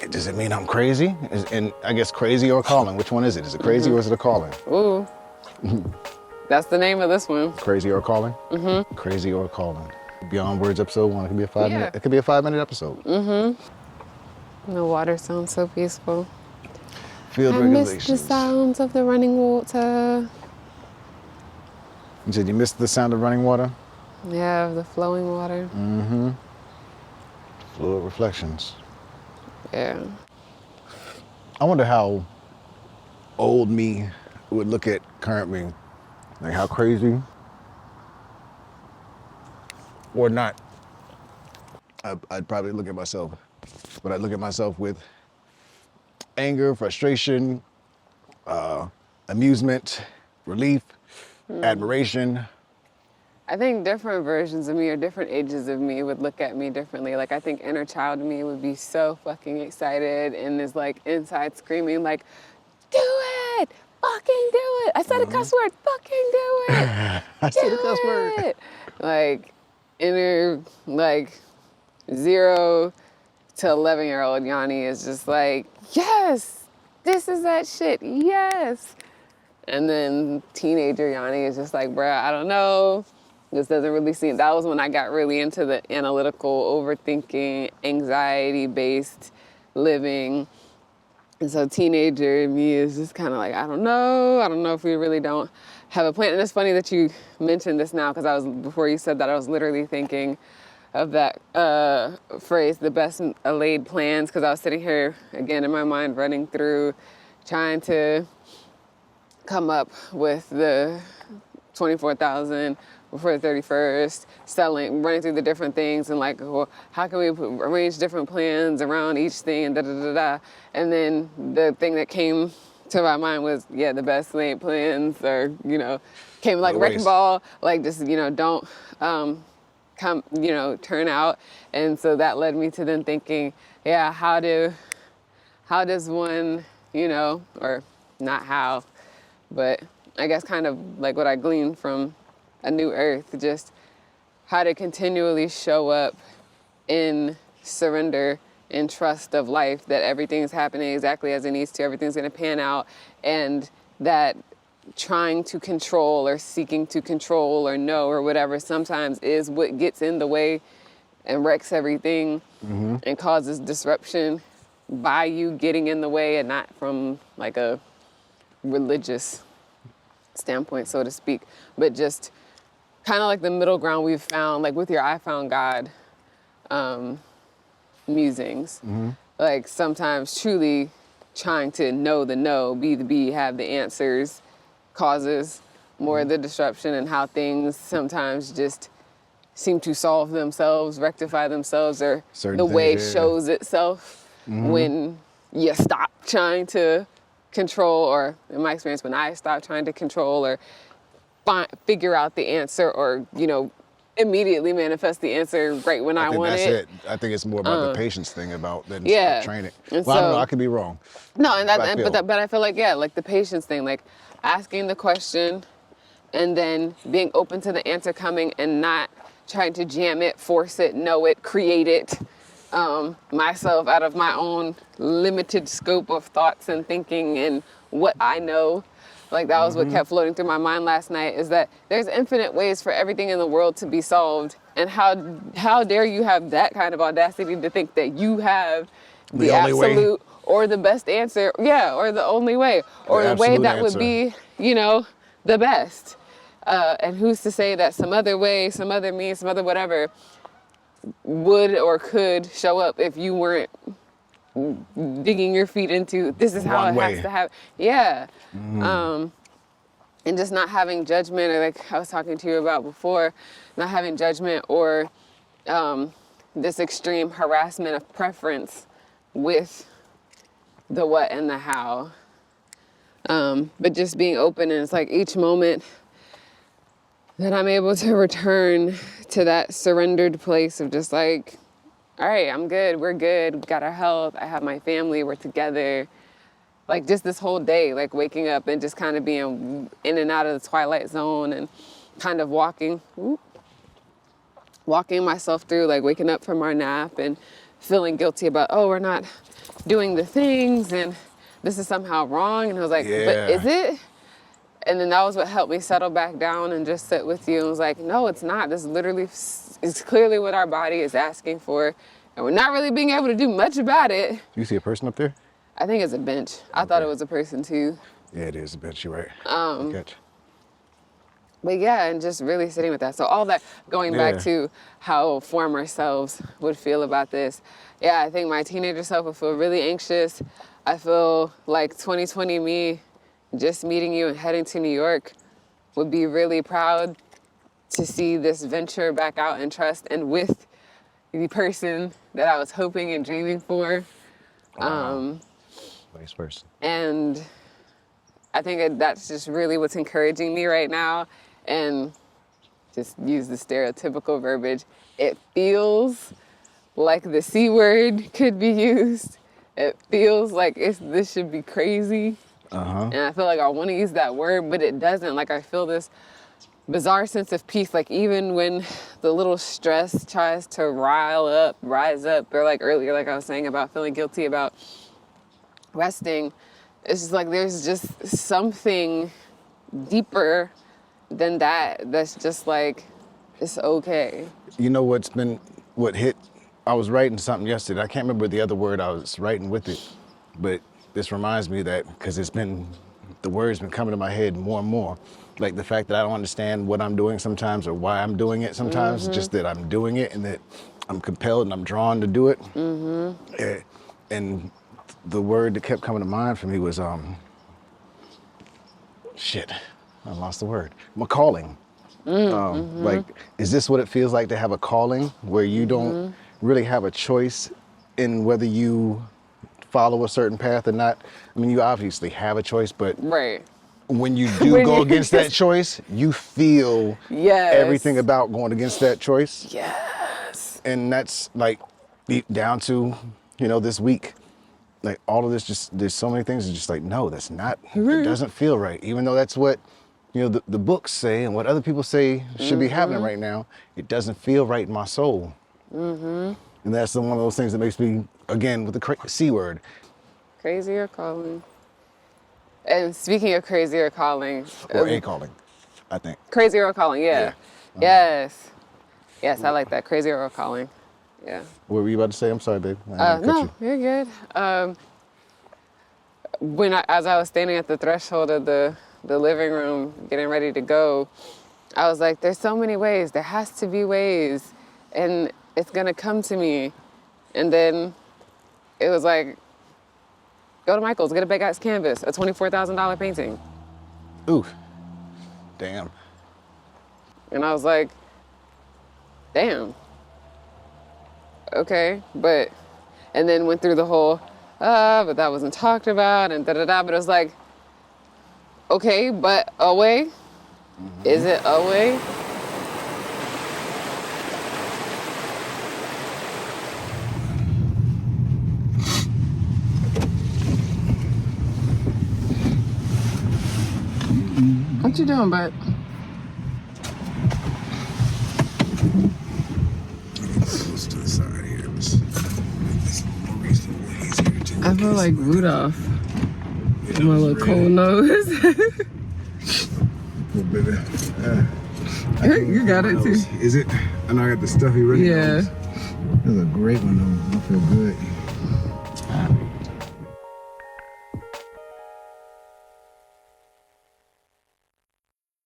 Does it mean I'm crazy? And I guess crazy or calling. Which one is it? Is it crazy or is it a calling? Ooh. That's the name of this one. Crazy or calling? Mm-hmm. Crazy or calling. Beyond Words episode 1. It could be a 5-minute. It could be a 5-minute episode. Mm-hmm. The water sounds so peaceful. Field I regulations. miss the sounds of the running water. You said you missed the sound of running water? Yeah, the flowing water. Mm-hmm. Fluid reflections. Yeah. I wonder how old me would look at current me. Like how crazy or not. I'd probably look at myself, but I'd look at myself with anger, frustration, amusement, relief, admiration. I think different versions of me or different ages of me would look at me differently. Like I think inner child me would be so fucking excited and is like inside screaming like, do it, fucking do it. I said a cuss word, fucking do it. I said a cuss word. Like inner, like 0 to 11-year-old Yani is just like, yes, this is that shit, yes. And then teenager Yani is just like, bruh, I don't know. This doesn't really seem, that was when I got really into the analytical, overthinking, anxiety-based living. And so teenager me is just kind of like, I don't know if we really don't have a plan. And it's funny that you mentioned this now, because before you said that, I was literally thinking of that phrase, the best laid plans, because I was sitting here, again, in my mind, running through, trying to come up with the 24,000 before the 31st, running through the different things and like, well, how can we arrange different plans around each thing and da-da-da-da. And then the thing that came to my mind was, yeah, the best laid plans or, came like wrecking ball, like just, don't turn out. And so that led me to then thinking, yeah, how does one, or not how, but I guess kind of like what I gleaned from A New Earth, just how to continually show up in surrender and trust of life, that everything's happening exactly as it needs to, everything's gonna pan out, and that trying to control or seeking to control or know or whatever sometimes is what gets in the way and wrecks everything and causes disruption by you getting in the way, and not from like a religious standpoint, so to speak, but just kind of like the middle ground we've found, like with your I Found God musings. Like sometimes truly trying to know the know, be the be, have the answers, causes more of the disruption, and how things sometimes just seem to solve themselves, rectify themselves, or certain the way shows itself when you stop trying to control, or in my experience, when I stop trying to control or figure out the answer, or, immediately manifest the answer right when I want it. I think it's more about the patience thing than training. And well, I don't know, I could be wrong. No, but I feel like, like the patience thing, like asking the question and then being open to the answer coming and not trying to jam it, force it, know it, create it myself out of my own limited scope of thoughts and thinking and what I know. Like that was what kept floating through my mind last night, is that there's infinite ways for everything in the world to be solved. And how dare you have that kind of audacity to think that you have the absolute or the best answer, or the only way, or the way that would be, the best. And who's to say that some other way, some other means, some other whatever would or could show up if you weren't digging your feet into, this is how it has to happen. Yeah. And just not having judgment, or like I was talking to you about before, not having judgment or this extreme harassment of preference with the what and the how. But just being open, and it's like each moment that I'm able to return to that surrendered place of just like, all right, I'm good, we're good, we've got our health, I have my family, we're together. Like just this whole day, like waking up and just kind of being in and out of the twilight zone, and kind of walking myself through, like waking up from our nap and feeling guilty about, we're not doing the things and this is somehow wrong. And I was like, but Yeah. is it? And then that was what helped me settle back down and just sit with you. And was like, no, it's not. This literally is clearly what our body is asking for. And we're not really being able to do much about it. Do you see a person up there? I think it's a bench. I thought it was a person too. Yeah, it is a bench, you're right. Um, Good catch. But yeah, and just really sitting with that. So all that going back to how former selves would feel about this. Yeah, I think my teenager self would feel really anxious. I feel like 2020 me, just meeting you and heading to New York, would be really proud to see this venture back out and trust and with the person that I was hoping and dreaming for. Vice versa. And I think that's just really what's encouraging me right now. And just use the stereotypical verbiage. It feels like the C word could be used. It feels like this should be crazy. And I feel like I want to use that word, but it doesn't. Like I feel this bizarre sense of peace. Like even when the little stress tries to rise up, or like earlier, like I was saying about feeling guilty about resting, it's just like there's just something deeper than that that's just like, it's okay. You know what hit? I was writing something yesterday. I can't remember the other word I was writing with it, but this reminds me of that because the word's been coming to my head more and more. Like the fact that I don't understand what I'm doing sometimes or why I'm doing it sometimes, just that I'm doing it and that I'm compelled and I'm drawn to do it. And the word that kept coming to mind for me was, I lost the word. My calling. Like, is this what it feels like to have a calling where you don't really have a choice in whether you follow a certain path or not? I mean, you obviously have a choice, but when you do go against that choice, you feel everything about going against that choice. Yes. And that's like deep down to, this week. Like all of this, there's so many things that just like, no, that's not, it doesn't feel right. Even though that's what, the books say and what other people say should be happening right now, it doesn't feel right in my soul. And that's one of those things that makes me, again, with the C word. Crazier calling. And speaking of crazier calling. Or a calling, I think. Crazier calling, yeah. Yes. Yes, I like that. Crazier calling. Yeah. What were you about to say? I'm sorry, babe. No, you're good. As I was standing at the threshold of the living room, getting ready to go, I was like, there's so many ways. There has to be ways. And it's going to come to me. And then it was like, go to Michael's, get a big ass canvas, a $24,000 painting. Ooh, damn. And I was like, damn. Okay, and then went through the whole, but that wasn't talked about and da-da-da, but it was like, okay, but a way? Is it a way? What you doing, bud? Close to the side here. I feel like Rudolph. My little cold nose. Well, baby, you got it too. Is it? I know I got the stuffy ready. Yeah. This is a great one though. I feel good.